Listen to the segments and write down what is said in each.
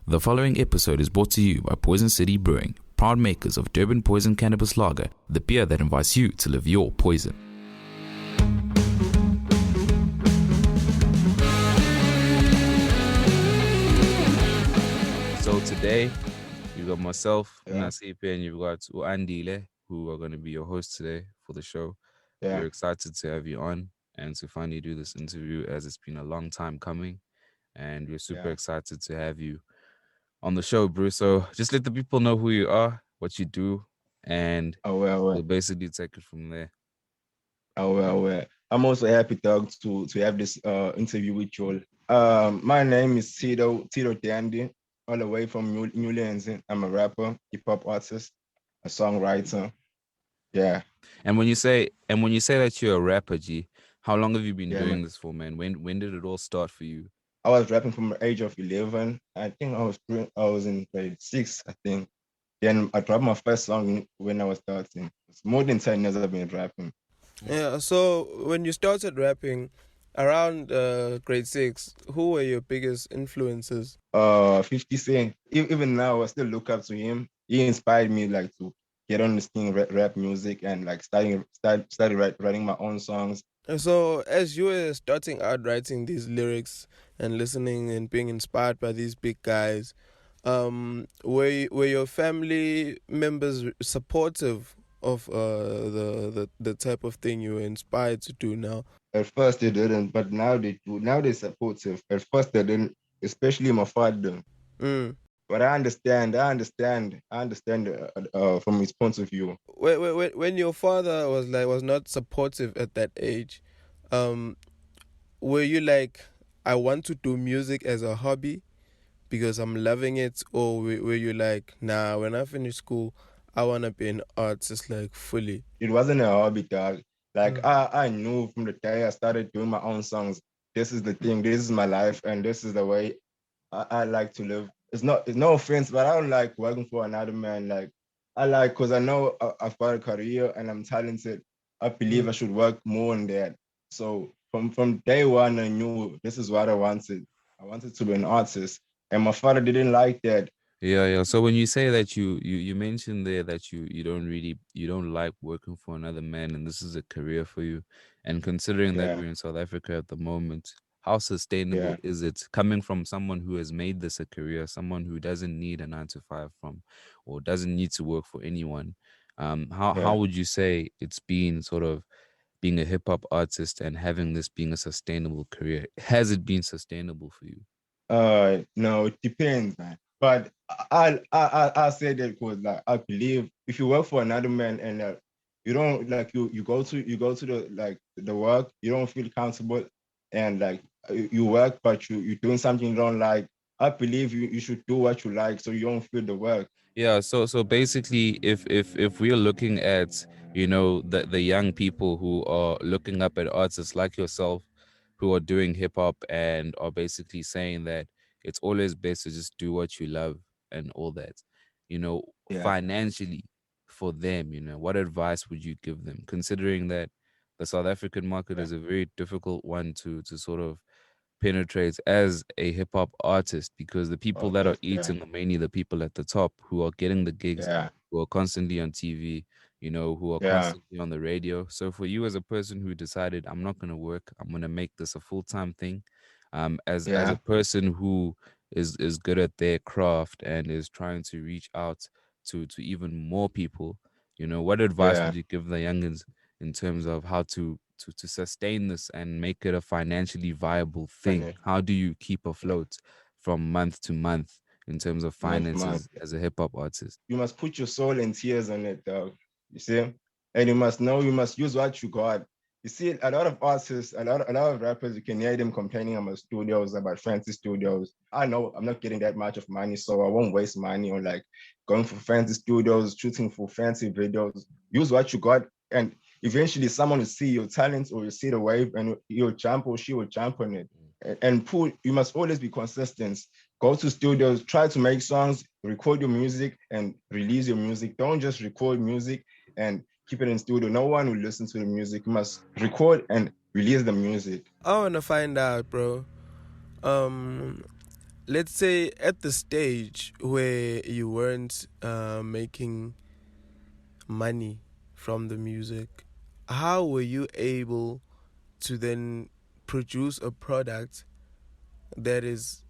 The following episode is brought to you by Poison City Brewing, proud makers of Durban Poison Cannabis Lager, the beer that invites you to live your poison. So today, you got myself, Nasiphi, and you've got Andile, who are going to be your hosts today for the show. Yeah. We're excited to have you on and to finally do this interview, as it's been a long time coming, and we're super excited to have you on the show, bro. So just let the people know who you are, what you do, and we'll basically take it from there. I'm also happy to have this interview with you all. My name is Tido Dandy, all the way from New Orleans. I'm a rapper, hip hop artist, a songwriter. Yeah. And when you say that you're a rapper, G, how long have you been doing this for, man? When did it all start for you? I was rapping from the age of 11. I think I was in grade 6, I think. Then I dropped my first song when I was 13. It's more than 10 years I've been rapping. Yeah, so when you started rapping around grade 6, who were your biggest influences? 50 Cent. Even now, I still look up to him. He inspired me like to get on this thing, rap music, and like started writing my own songs. So as you were starting out writing these lyrics and listening and being inspired by these big guys, were your family members supportive of the type of thing you were inspired to do now? At first they didn't, but now they do. Now they're supportive. At first they didn't, especially my father. But I understand from his point of view. When your father was not supportive at that age, were you like, I want to do music as a hobby because I'm loving it, or were you like, nah, when I finish school, I want to be an artist like fully? It wasn't a hobby, dog. Like I knew from the day I started doing my own songs, this is the thing, this is my life, and this is the way I like to live. It's no offense, but I don't like working for another man. Like I like, because I know I've got a career and I'm talented. I believe I should work more on that. So from day one, I knew this is what I wanted. I wanted to be an artist, and my father didn't like that. Yeah. So when you say that you mentioned there that you don't like working for another man, and this is a career for you, and considering that we're in South Africa at the moment, how sustainable is it coming from someone who has made this a career, someone who doesn't need a 9 to 5 from, or doesn't need to work for anyone? How would you say it's been, sort of being a hip hop artist and having this being a sustainable career? Has it been sustainable for you? No, it depends, man. But I say that because like I believe if you work for another man and you don't like you go to the like the work, you don't feel comfortable, and like you work but you're doing something you don't like. I believe you should do what you like so you don't feel the work. Yeah, so basically, if we're looking at, the young people who are looking up at artists like yourself, who are doing hip hop and are basically saying that it's always best to just do what you love and all that, financially for them, what advice would you give them, considering that the South African market is a very difficult one to sort of penetrates as a hip hop artist, because the people that are eating are mainly the people at the top who are getting the gigs, who are constantly on TV, who are constantly on the radio. So for you as a person who decided, I'm not going to work, I'm going to make this a full-time thing, as a person who is good at their craft and is trying to reach out to even more people, what advice would you give the youngins in terms of how to sustain this and make it a financially viable thing? How do you keep afloat from month to month in terms of finances as a hip hop artist? You must put your soul and tears on it, dog. You see? And you must use what you got. You see, a lot of artists, a lot of rappers, you can hear them complaining about studios, about fancy studios. I know I'm not getting that much of money, so I won't waste money on like going for fancy studios, shooting for fancy videos. Use what you got, and eventually someone will see your talent or you see the wave and you'll jump or she will jump on it. And you must always be consistent. Go to studios, try to make songs, record your music and release your music. Don't just record music and keep it in studio. No one will listen to the music. You must record and release the music. I want to find out, bro. let's say at the stage where you weren't making money from the music, how were you able to then produce a product that is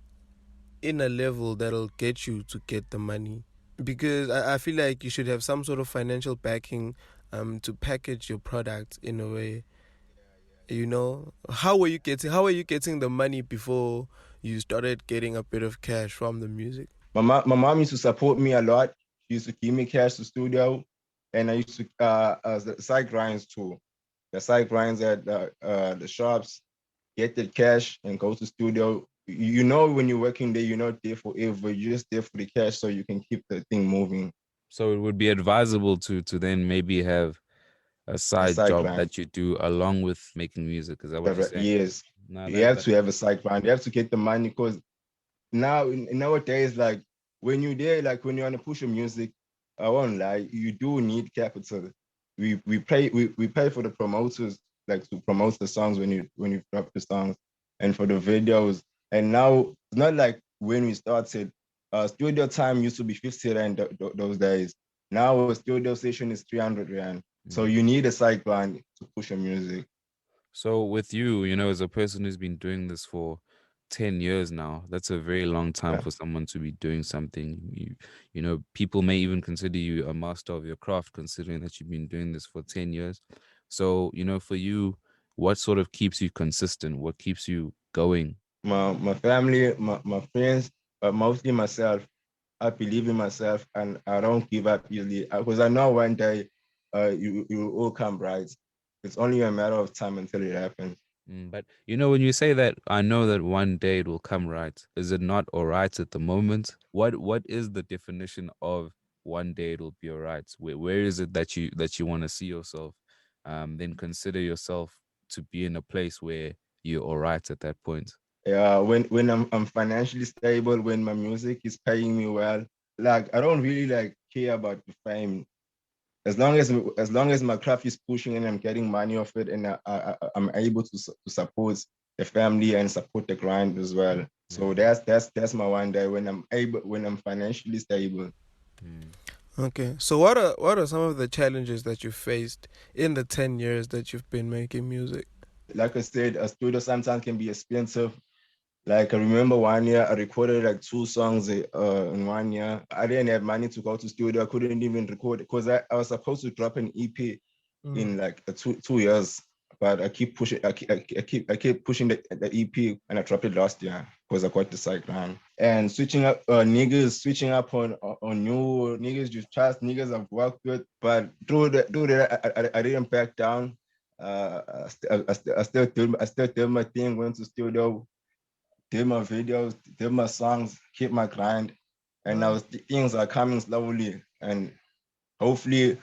in a level that'll get you to get the money? Because I feel like you should have some sort of financial backing to package your product in a way. You know, how were you getting the money before you started getting a bit of cash from the music? My mom used to support me a lot. She used to give me cash to studio, and I used to the side grinds too. The side grinds at the shops, get the cash and go to studio. You know, when you're working there, you're not there forever. You're just there for the cash so you can keep the thing moving. So it would be advisable to then maybe have a A side side job grind. that you do along with making music. Is that what you're saying? Yes, No, you that have that to have a side grind. You have to get the money because nowadays, like when you're there, like when you're on a push of music, I won't lie, you do need capital. We pay for the promoters, like to promote the songs when you drop the songs and for the videos. And now it's not like when we started. Studio time used to be 50 rand those days. Now a studio session is 300 rand. So Mhm. you need a side grind to push your music. So with you, as a person who's been doing this for 10 years now, that's a very long time Yeah. for someone to be doing something. People may even consider you a master of your craft, considering that you've been doing this for 10 years. So, for you, what sort of keeps you consistent? What keeps you going? My family, my friends, but mostly myself. I believe in myself and I don't give up easily because I know one day you will come right. It's only a matter of time until it happens. But when you say that, I know that one day it will come right. Is it not all right at the moment? What is the definition of one day it'll be all right? Where is it that you want to see yourself? Then consider yourself to be in a place where you're all right at that point. Yeah, when I'm financially stable, when my music is paying me well, like I don't really like care about the fame. As long as my craft is pushing and I'm getting money off it, and I'm able to support the family and support the grind as well. So Mm, that's my one day when I'm financially stable. mm. Okay, so what are some of the challenges that you faced in the 10 years that you've been making music? Like I said, a studio sometimes can be expensive. Like I remember one year I recorded like 2 songs in one year. I didn't have money to go to studio. I couldn't even record because I was supposed to drop an EP Mm. in like 2 years. But I keep pushing. I keep pushing the EP, and I dropped it last year because I got the side man. And switching up, niggas switching up on new niggas. You trust niggas I've worked with, but through that, I didn't back down. I still did my thing. Went to studio, did my videos, did my songs, keep my grind, and now things are coming slowly, and hopefully,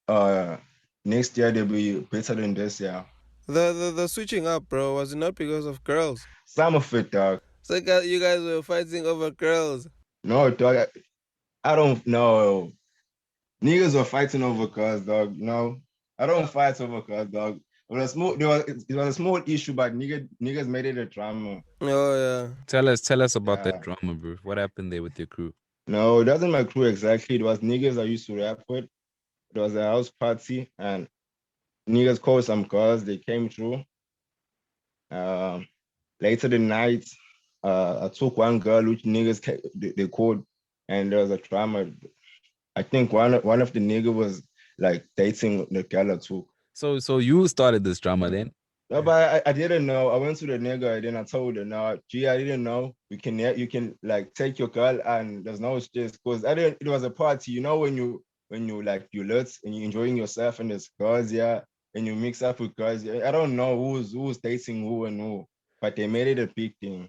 uh, next year they'll be better than this year. The switching up, bro, was it not because of girls? Some of it, dog. So you guys were fighting over girls. No, dog. I don't know. Niggas were fighting over cars, dog. No, I don't fight over cars, dog. It was a small issue, but niggas made it a drama. Oh yeah. Tell us about that Yeah. drama, bro. What happened there with your crew? No, it wasn't my crew exactly. It was niggas I used to rap with. It was a house party, and niggas called some girls. They came through. Um, Later the night, I took one girl which they called, and there was a drama. I think one of the nigga was like dating the girl I took. So you started this drama then? No, but I didn't know. I went to the nigga and then I told her, no, gee, I didn't know. You can like take your girl and there's no stress because I didn't. It was a party, when you like you lit and you're enjoying yourself and there's girls, yeah, and you mix up with girls. Yeah. I don't know who's dating who and who, but they made it a big thing.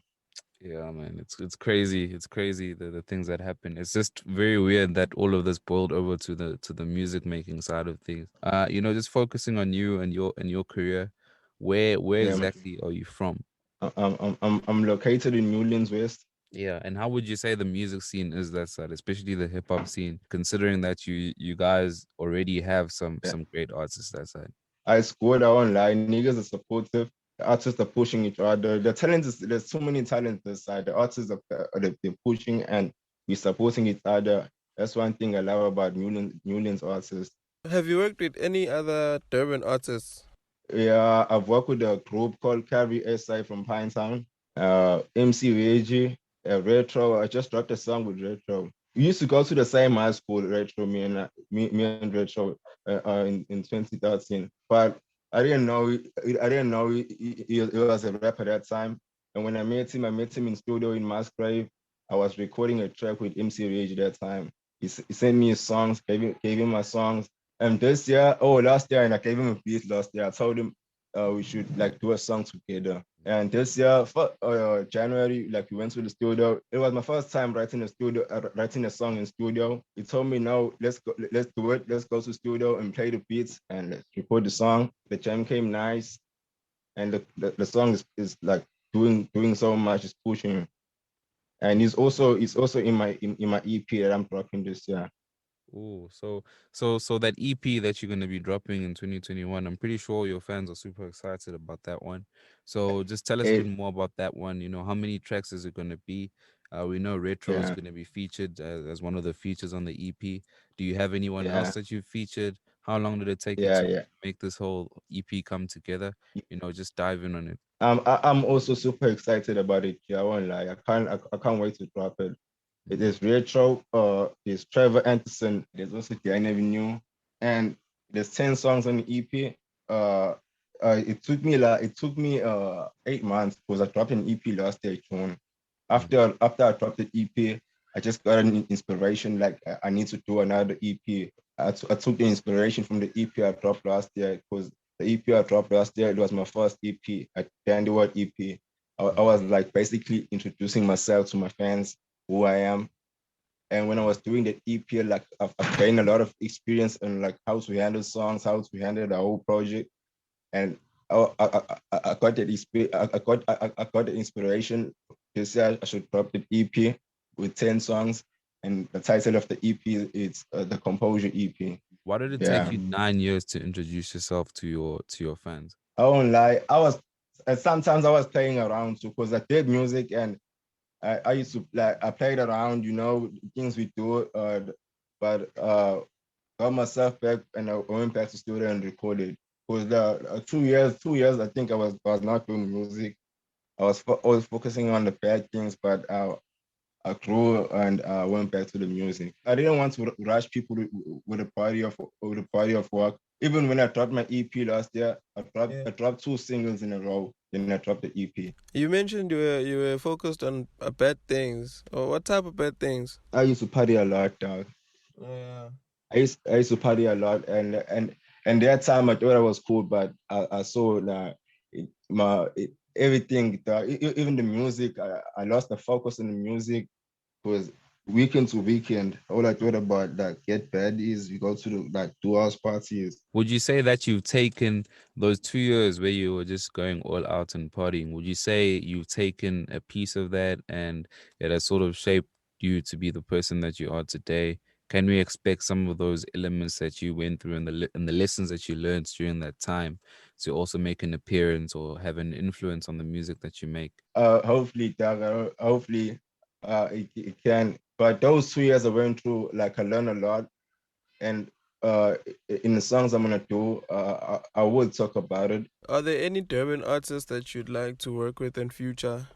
Yeah, man, it's crazy. It's crazy the things that happen. It's just very weird that all of this boiled over to the music making side of things. Just focusing on you and your career. Where Yeah, man. exactly are you from? I'm located in Newlands West. Yeah, and how would you say the music scene is that side, especially the hip hop scene, considering that you guys already have some Yeah. some great artists that side? I scored our online. Niggas are supportive. The artists are pushing each other. The talent is there's too many talents this side. The artists they're pushing and we're supporting each other. That's one thing I love about Newlands artists. Have you worked with any other Durban artists? Yeah, I've worked with a group called Carry SI from Pinetown. MC Reggie, Retro. I just dropped a song with Retro. We used to go to the same high school, Retro, me and Retro, in 2013. But I didn't know he was a rapper at that time. And when I met him in studio in Musgrave. I was recording a track with MC Reggie that time. He sent me his songs, gave him my songs. And last year, and I gave him a beat last year. I told him we should like do a song together. And this year, for January, like we went to the studio. It was my first time writing a song in studio. He told me, "No, let's do it. Let's go to studio and play the beats and let's record the song." The jam came nice, and the song is like doing so much. It's pushing, and it's also in my EP that I'm dropping this year. Oh, so that EP that you're gonna be dropping in 2021, I'm pretty sure your fans are super excited about that one. So just tell us a bit It, more about that one. You know, how many tracks is it gonna be? We know Retro is yeah, gonna be featured as one of the features on the EP. Do you have anyone else yeah, that you've featured? How long did it take you yeah, to yeah. make this whole EP come together? You know, just dive in on it. I'm also super excited about it. Yeah, I won't lie. I can't wait to drop it. It Mhm. is Retro. There's Trevor Anderson. There's also the I Never Knew, and there's 10 songs on the EP. Uh, it took me 8 months because I dropped an EP last year June. Mm. After I dropped the EP, I just got an inspiration like I need to do another EP. I took the inspiration from the EP I dropped last year because the EP I dropped last year it was my first EP, a Dandy Word EP. I was like basically introducing myself to my fans, who I am. And when I was doing the EP, like I've gained a lot of experience in like how to handle songs, how to handle the whole project. And I got that I got the inspiration to say I should drop the EP with 10 songs, and the title of the EP is the Composure EP. Why did it take Yeah, you 9 years to introduce yourself to your fans? I won't lie. Sometimes I was playing around too because I did music and I used to like I played around, things we do, but got myself back and I went back to studio and recorded. Because the 2 years, I think I was not doing music. I was focusing on the bad things, but I grew and went back to the music. I didn't want to rush people with a party of work. Even when I dropped my EP last year, Yeah. I dropped 2 singles in a row. Then I dropped the EP. You mentioned you were focused on bad things. Or what type of bad things? I used to party a lot, dog. Yeah. I used to party a lot, and that time I thought I was cool, but I saw that everything, even the music, I lost the focus on the music because weekend to weekend, all I thought about that get bad is we go to the like 2 hours parties. Would you say that you've taken those 2 years where you were just going all out and partying? Would you say you've taken a piece of that and it has sort of shaped you to be the person that you are today? Can we expect some of those elements that you went through and and the lessons that you learned during that time to also make an appearance or have an influence on the music that you make? Hopefully, Doug, hopefully it can. But those 2 years I went through, like I learned a lot, and uh, in the songs I'm gonna do, I will talk about it. Are there any Durban artists that you'd like to work with in future?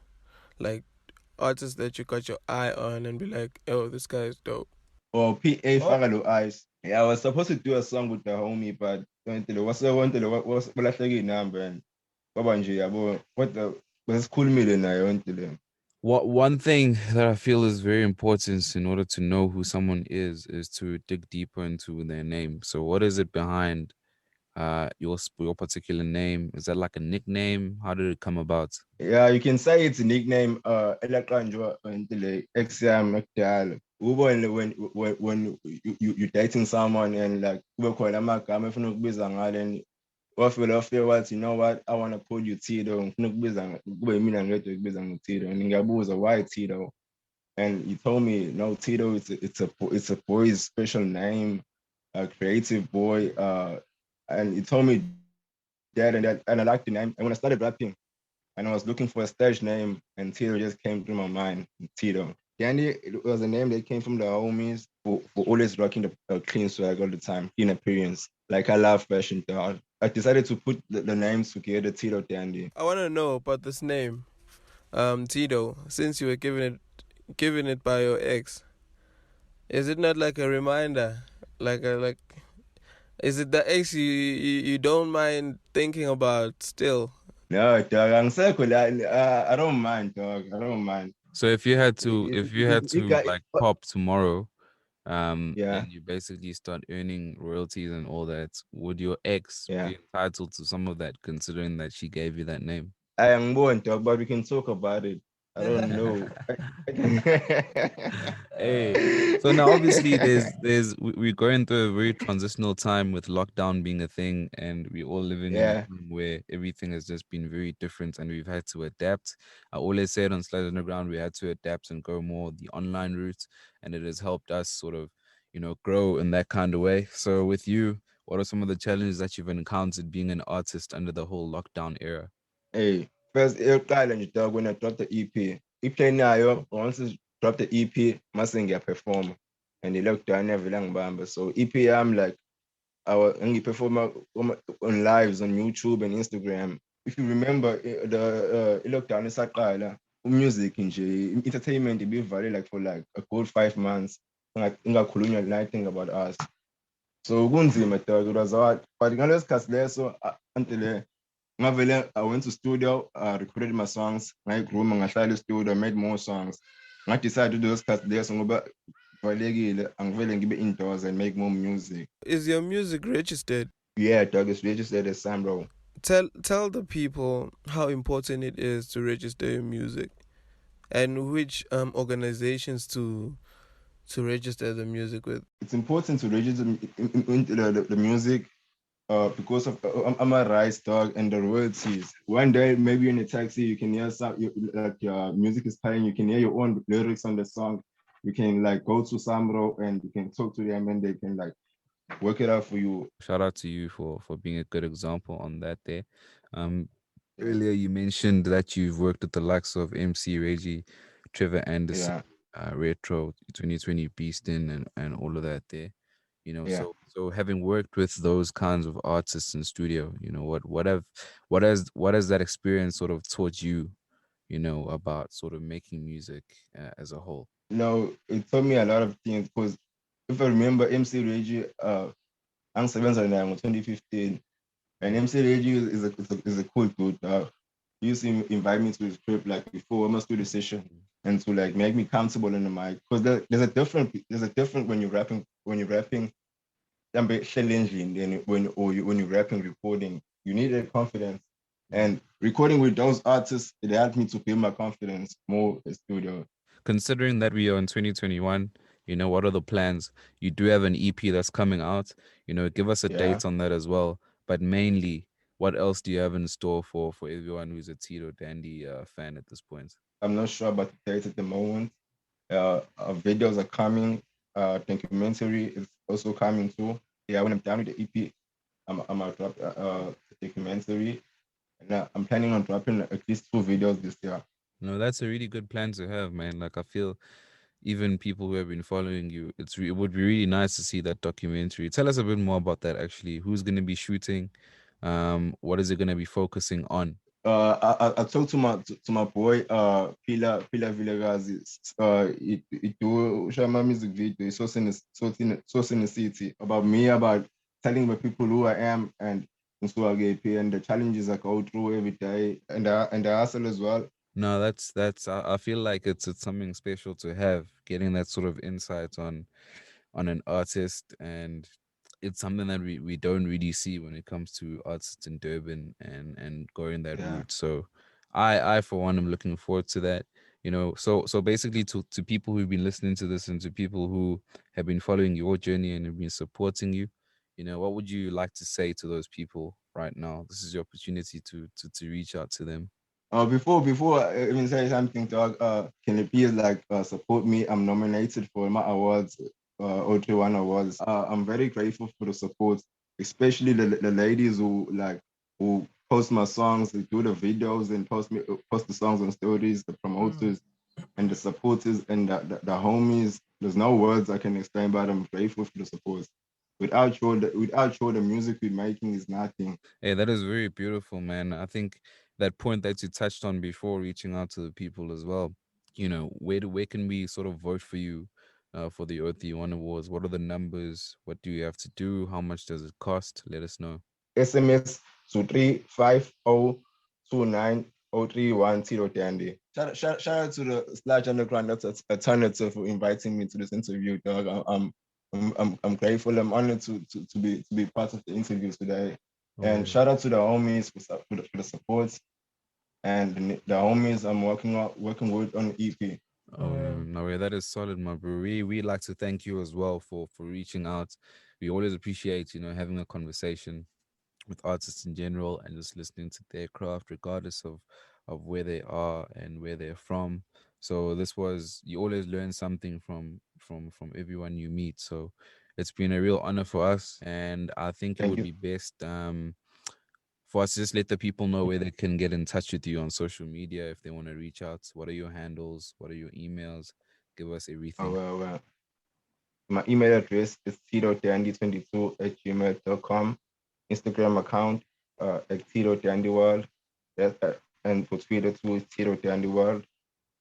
Like artists that you got your eye on and be like, oh, this guy is dope. Or PA Oh, Fagalo Eyes. Yeah, I was supposed to do a song with the homie, but what's the number and Baba nje yabo what the was cool million I went to them. What one thing that I feel is very important in order to know who someone is to dig deeper into their name. So what is it behind your particular name? Is that like a nickname? How did it come about? Yeah, you can say it's a nickname Elakanjwa until XM McDal. When you're dating someone and like kube khona amagama efuna ukubiza ngalo and wafika wathi, you know what, I want to call you Tido, ngifuna ukubiza kube yimina ngedwa ukubiza ngoTido, and ngiyabuza why Tido, and he told me no, Tido it's a boy's special name, a creative boy, and he told me that, and I liked the name. And when I started rapping, and I was looking for a stage name, and Tido just came through my mind. Tido Dandy, it was a name that came from the homies for always rocking the clean swag all the time, clean appearance. Like I love fashion, dog. I decided to put the names together, Tido Dandy. I want to know about this name, Tido. Since you were given it by your ex, is it not like a reminder, like? Is it the ex you don't mind thinking about still? No, dog, I'm circle. I don't mind, dog. I don't mind. So if you had It to got, like pop tomorrow, yeah, and you basically start earning royalties and all that, would your ex yeah. be entitled to some of that, considering that she gave you that name? I am born, dog, but we can talk about it. I don't know. Hey, so now obviously we're going through a very transitional time with lockdown being a thing, and we're all living in a Yeah. time where everything has just been very different, and we've had to adapt. I always said on Sludge Underground we had to adapt and go more the online route, and it has helped us sort of, grow in that kind of way. So with you, what are some of the challenges that you've encountered being an artist under the whole lockdown era? Hey, first eyokuqala nje dog when I dropped the EP. I-plan nayo once I dropped the EP mase ngiyaperforma and i-lockdown yavela ngibamba. So EP yami like ngiperforma on lives on YouTube and Instagram. If you remember the lockdown isaqala, music nje, entertainment ibivale like for like a good 5 months. Ingakhulunywa nothing about us. So kunzima dog, it was hard. But ngaleso sikhathi leso until ngavele I went to studio, recorded my songs, ngayigruma ngahlala e-studio, made more songs. Ngadecide to do those cuts leso ngoba kubalekile angivele ngibe indoors and make more music. Is your music registered? Yeah, dog, it's registered as Samro. Tell the people how important it is to register your music and which organizations to register the music with. It's important to register the music because of I'm a rice dog and the royalties. One day, maybe in a taxi, you can hear like your music is playing. You can hear your own lyrics on the song. You can like go to Samro and you can talk to them and they can like work it out for you. Shout out to you for being a good example on that there. Earlier you mentioned that you've worked with the likes of MC Reggie, Trevor Anderson, Yeah, Retro, 2020 Beastin, and all of that there. yeah. So having worked with those kinds of artists in studio, what has that experience sort of taught you, about sort of making music as a whole? No, it taught me a lot of things because if I remember MC Reggie, angisebenza naye in 2015, and MC Reggie is a cool dude. He used to invite me to his trip like before my studio session and to like make me comfortable in the mic because there's a different when you're rapping challenging than when you're rapping recording. You need a confidence and recording with those artists it helped me to build my confidence more in studio. Considering that we are in 2021, what are the plans? You do have an EP that's coming out, give us a Yeah, date on that as well. But mainly, what else do you have in store for everyone who's a Tido Dandy fan at this point? I'm not sure about the dates at the moment. Videos are coming. Documentary is also coming too. Yeah, when I'm done with the EP, I'm gonna drop a documentary, and I'm planning on dropping at least 2 videos this year. No, that's a really good plan to have, man. Like I feel even people who have been following you, it would be really nice to see that documentary. Tell us a bit more about that actually. Who's going to be shooting? What is it going to be focusing on? I talked to my boy Pila Villegas. It do share my music video. It's also in the city about me, about telling the people who I am and so I get paid and the challenges I go through every day and the hustle as well. No, that's I feel like it's something special to have, getting that sort of insight on an artist, and it's something that we don't really see when it comes to artists in Durban and going that Yeah. route. So I for one am looking forward to that. So basically to people who've been listening to this and to people who have been following your journey and have been supporting you, what would you like to say to those people right now? This is your opportunity to reach out to them. Before I even say something, dog, can you please like support me? I'm nominated for my awards, O31 awards. I'm very grateful for the support, especially the ladies who post my songs, they do the videos, and post the songs on stories, the promoters and the supporters and the homies. There's no words I can explain, but I'm grateful for the support. Without you, the music we're making is nothing. Hey, that is very beautiful, man. I think that point that you touched on before, reaching out to the people as well. Where can we sort of vote for you for the Earthy One Awards? What are the numbers? What do you have to do? How much does it cost? Let us know. SMS to 3502903 Tido Dandy. Shout out to the Sludge Underground that's alternative for inviting me to this interview, dog. I'm grateful. I'm honored to be part of the interview today. And Oh, shout out to the homies for the support and the homies I'm working with on the EP. oh no, yeah, that is solid, my bro. We like to thank you as well for reaching out. We always appreciate, having a conversation with artists in general and just listening to their craft regardless of where they are and where they're from. So you always learn something from everyone you meet. So it's been a real honor for us, and I think it Thank would you. be best for us to just let the people know where they can get in touch with you on social media if they want to reach out. What are your handles? What are your emails? Give us Oh, everything. well. My email address is tidodandy22@gmail.com. Instagram account at Tido Dandy World. And for Twitter too is Tido Dandy World.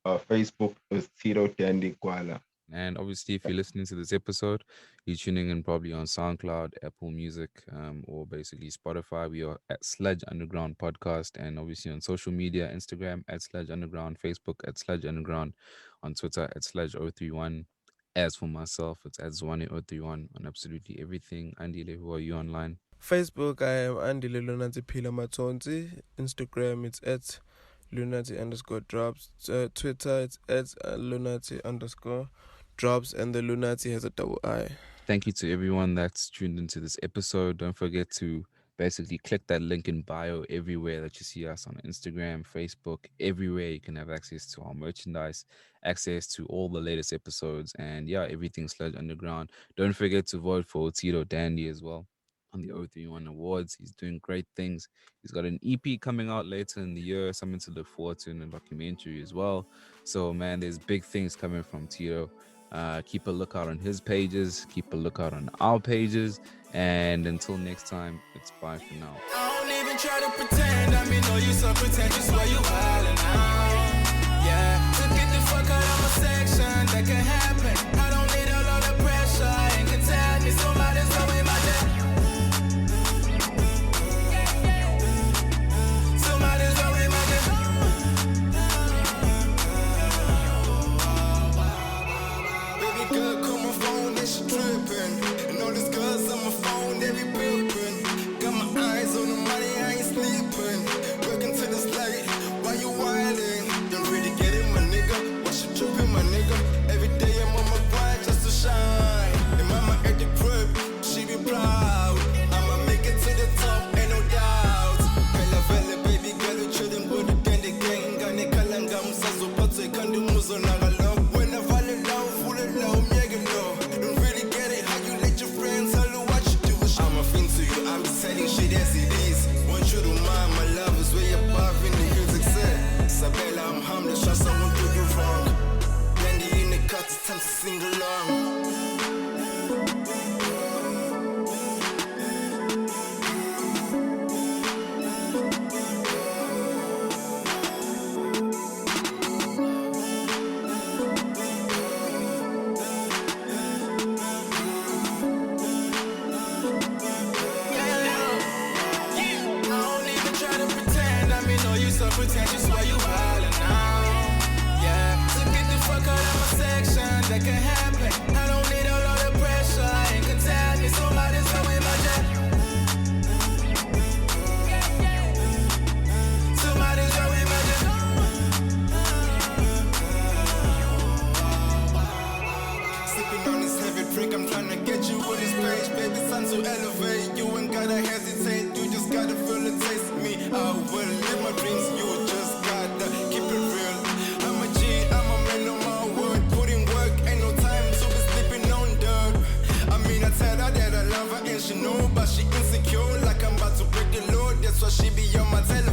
Facebook is Tido Dandy Kuala. And obviously, if you're listening to this episode, you're tuning in probably on SoundCloud, Apple Music, or basically Spotify. We are at Sludge Underground Podcast, and obviously on social media, Instagram at Sludge Underground, Facebook at Sludge Underground, on Twitter at Sludge031. As for myself, it's at Zwane031 on absolutely everything. Andile, who are you online? Facebook, I am Andile Mathonsi. Instagram, it's at Lunati_drops. Twitter, it's at Lunati_drops, and the Lunati has a double I. Thank you to everyone that's tuned into this episode. Don't forget to basically click that link in bio everywhere that you see us on Instagram, Facebook, everywhere. You can have access to our merchandise, access to all the latest episodes, and yeah, everything Sludge Underground. Don't forget to vote for Tido Dandy as well on the O31 Awards. He's doing great things. He's got an EP coming out later in the year, something to look forward to, and a documentary as well. So, man, there's big things coming from Tido. Keep a lookout on his pages, keep a lookout on our pages, and until next time, it's bye for now. I don't even try to pretend. I mean, no, you so pretentious why you wildin' out. Yeah, to get the fuck out of my section, that can happen. I don't need a lot of pressure, ain't contain me, somebody's going my day. Somebody's going my day. Baby girl, call my phone and she trippin'. And all these girls on my phone, they be pimpin'. Got my eyes on the money, I ain't sleepin'. Working till it's late, why you wildin'? Don't really get it, my nigga. Why she trippin', my nigga? Every day I'm on my grind just to shine. And mama at the crib, she be proud. I'ma make it to the top, ain't no doubt. Vela vela, baby girl, you chillin' with the dandy gang. Gane kalanga msazo, pate kandi muzo nagalo. When I fall in love, full of love, mega low. Don't really get it, how you let your friends tell you what you do. I'm a fiend to you, I'm selling shit as it is. Want you to mind, my love is way above in the music set. Sabella, I'm harmless, trust someone do you wrong. Dandy in the cut, it's time to sing along. I don't even try to pretend. I mean, no, you so pretentious why you wildin' out. Yeah, so get the fuck out of my section, that can happen. I don't need a lot of pressure, ain't contain me, somebody's going my jet. Somebody's going my jet. Sipping on this heavy drink, I'm trying to get you with this page, baby, son, so elevate. You ain't gotta hesitate, you just gotta feel the taste of me. I will live my dreams, you just gotta keep it real. I'm a G, I'm a man on my word, put in work, ain't no time to be sleeping on dirt. I mean, I tell her that I love her and she know, but she insecure, like I'm about to break the law. That's that's why she be on my telly.